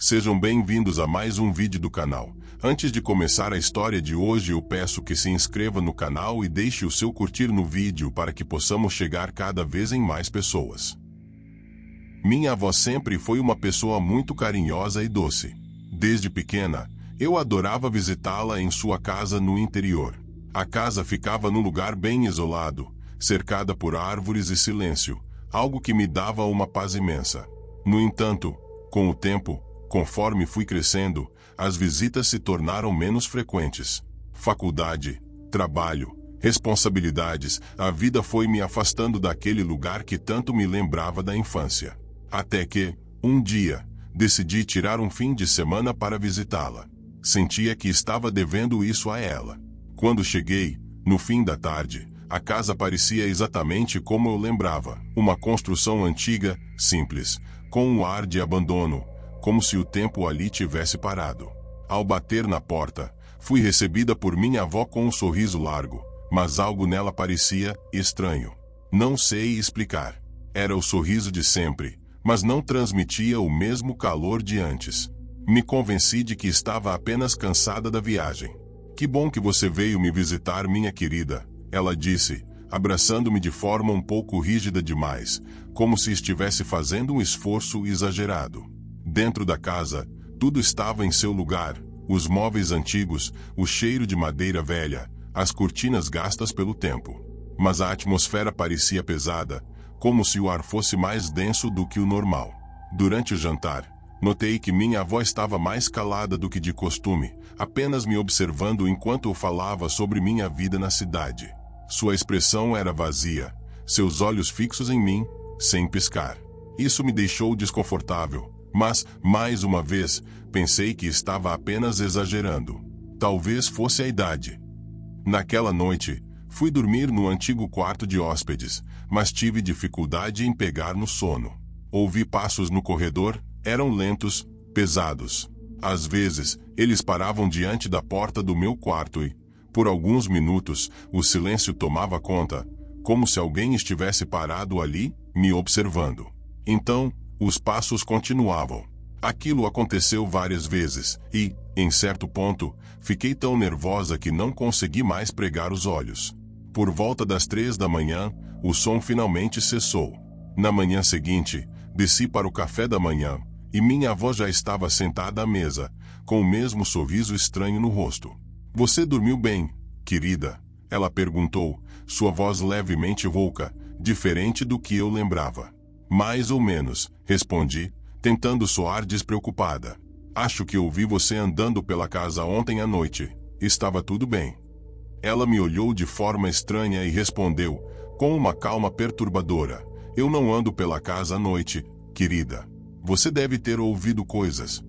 Sejam bem-vindos a mais um vídeo do canal. Antes de começar a história de hoje, eu peço que se inscreva no canal e deixe o seu curtir no vídeo para que possamos chegar cada vez em mais pessoas. Minha avó sempre foi uma pessoa muito carinhosa e doce. Desde pequena, eu adorava visitá-la em sua casa no interior. A casa ficava num lugar bem isolado, cercada por árvores e silêncio, algo que me dava uma paz imensa. No entanto, com o tempo, conforme fui crescendo, as visitas se tornaram menos frequentes. Faculdade, trabalho, responsabilidades, a vida foi me afastando daquele lugar que tanto me lembrava da infância. Até que, um dia, decidi tirar um fim de semana para visitá-la. Sentia que estava devendo isso a ela. Quando cheguei, no fim da tarde, a casa parecia exatamente como eu lembrava. Uma construção antiga, simples, com um ar de abandono, como se o tempo ali tivesse parado. Ao bater na porta, fui recebida por minha avó com um sorriso largo, mas algo nela parecia estranho. Não sei explicar. Era o sorriso de sempre, mas não transmitia o mesmo calor de antes. Me convenci de que estava apenas cansada da viagem. "Que bom que você veio me visitar, minha querida", ela disse, abraçando-me de forma um pouco rígida demais, como se estivesse fazendo um esforço exagerado. Dentro da casa, tudo estava em seu lugar: os móveis antigos, o cheiro de madeira velha, as cortinas gastas pelo tempo. Mas a atmosfera parecia pesada, como se o ar fosse mais denso do que o normal. Durante o jantar, notei que minha avó estava mais calada do que de costume, apenas me observando enquanto eu falava sobre minha vida na cidade. Sua expressão era vazia, seus olhos fixos em mim, sem piscar. Isso me deixou desconfortável, mas, mais uma vez, pensei que estava apenas exagerando. Talvez fosse a idade. Naquela noite, fui dormir no antigo quarto de hóspedes, mas tive dificuldade em pegar no sono. Ouvi passos no corredor, eram lentos, pesados. Às vezes, eles paravam diante da porta do meu quarto e, por alguns minutos, o silêncio tomava conta, como se alguém estivesse parado ali, me observando. Então, os passos continuavam. Aquilo aconteceu várias vezes e, em certo ponto, fiquei tão nervosa que não consegui mais pregar os olhos. Por volta das 3 da manhã, o som finalmente cessou. Na manhã seguinte, desci para o café da manhã, e minha avó já estava sentada à mesa, com o mesmo sorriso estranho no rosto. "Você dormiu bem, querida?", ela perguntou, sua voz levemente rouca, diferente do que eu lembrava. "Mais ou menos", respondi, tentando soar despreocupada. "Acho que ouvi você andando pela casa ontem à noite. Estava tudo bem?". Ela me olhou de forma estranha e respondeu, com uma calma perturbadora: "Eu não ando pela casa à noite, querida. Você deve ter ouvido coisas".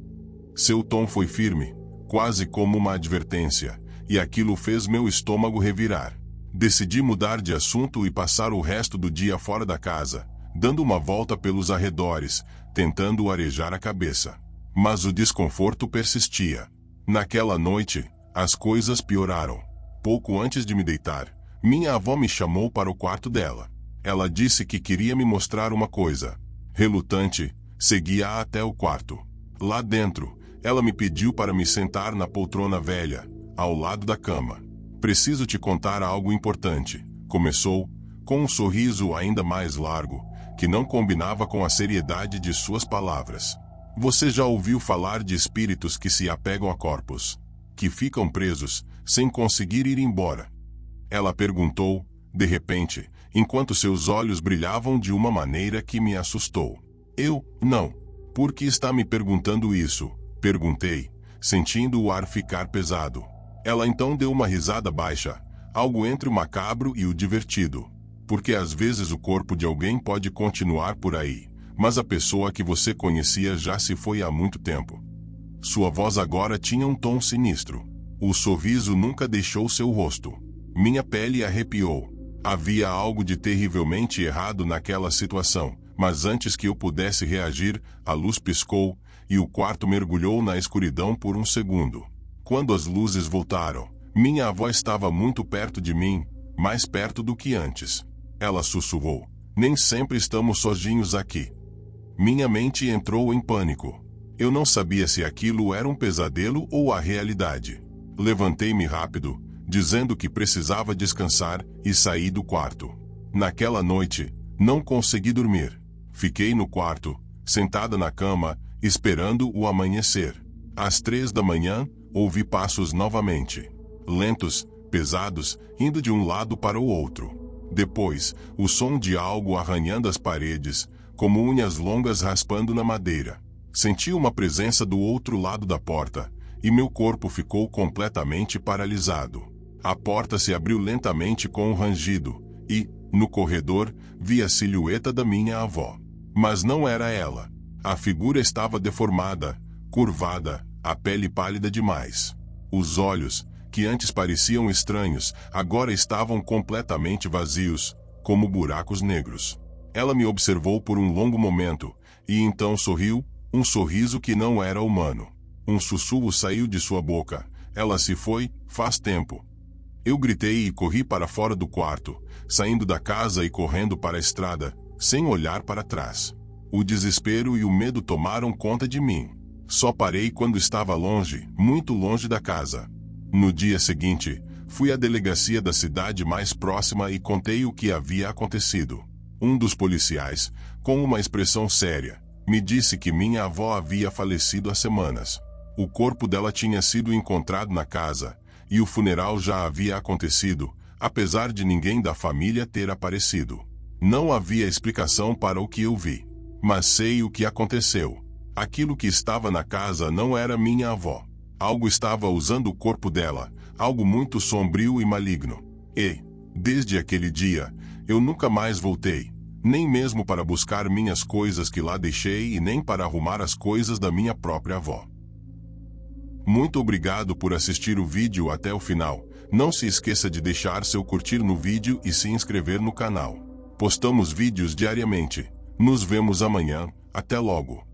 Seu tom foi firme, quase como uma advertência, e aquilo fez meu estômago revirar. Decidi mudar de assunto e passar o resto do dia fora da casa, dando uma volta pelos arredores, tentando arejar a cabeça. Mas o desconforto persistia. Naquela noite, as coisas pioraram. Pouco antes de me deitar, minha avó me chamou para o quarto dela. Ela disse que queria me mostrar uma coisa. Relutante, segui-a até o quarto. Lá dentro, ela me pediu para me sentar na poltrona velha, ao lado da cama. "Preciso te contar algo importante", começou, com um sorriso ainda mais largo, que não combinava com a seriedade de suas palavras. "Você já ouviu falar de espíritos que se apegam a corpos, que ficam presos, sem conseguir ir embora?", ela perguntou, de repente, enquanto seus olhos brilhavam de uma maneira que me assustou. "Eu, não. Por que está me perguntando isso?", perguntei, sentindo o ar ficar pesado. Ela então deu uma risada baixa, algo entre o macabro e o divertido. "Porque às vezes o corpo de alguém pode continuar por aí, mas a pessoa que você conhecia já se foi há muito tempo". Sua voz agora tinha um tom sinistro. O sorriso nunca deixou seu rosto. Minha pele arrepiou. Havia algo de terrivelmente errado naquela situação, mas antes que eu pudesse reagir, a luz piscou, e o quarto mergulhou na escuridão por um segundo. Quando as luzes voltaram, minha avó estava muito perto de mim, mais perto do que antes. Ela sussurrou: "Nem sempre estamos sozinhos aqui". Minha mente entrou em pânico. Eu não sabia se aquilo era um pesadelo ou a realidade. Levantei-me rápido, dizendo que precisava descansar, e saí do quarto. Naquela noite, não consegui dormir. Fiquei no quarto, sentada na cama, esperando o amanhecer. Às 3 da manhã, ouvi passos novamente. Lentos, pesados, indo de um lado para o outro. Depois, o som de algo arranhando as paredes, como unhas longas raspando na madeira. Senti uma presença do outro lado da porta, e meu corpo ficou completamente paralisado. A porta se abriu lentamente com um rangido, e, no corredor, vi a silhueta da minha avó. Mas não era ela. A figura estava deformada, curvada, a pele pálida demais. Os olhos, que antes pareciam estranhos, agora estavam completamente vazios, como buracos negros. Ela me observou por um longo momento, e então sorriu, um sorriso que não era humano. Um sussurro saiu de sua boca. Ela se foi, faz tempo. Eu gritei e corri para fora do quarto, saindo da casa e correndo para a estrada, sem olhar para trás. O desespero e o medo tomaram conta de mim. Só parei quando estava longe, muito longe da casa. No dia seguinte, fui à delegacia da cidade mais próxima e contei o que havia acontecido. Um dos policiais, com uma expressão séria, me disse que minha avó havia falecido há semanas. O corpo dela tinha sido encontrado na casa, e o funeral já havia acontecido, apesar de ninguém da família ter aparecido. Não havia explicação para o que eu vi. Mas sei o que aconteceu. Aquilo que estava na casa não era minha avó. Algo estava usando o corpo dela, algo muito sombrio e maligno. E, desde aquele dia, eu nunca mais voltei, nem mesmo para buscar minhas coisas que lá deixei e nem para arrumar as coisas da minha própria avó. Muito obrigado por assistir o vídeo até o final. Não se esqueça de deixar seu curtir no vídeo e se inscrever no canal. Postamos vídeos diariamente. Nos vemos amanhã. Até logo.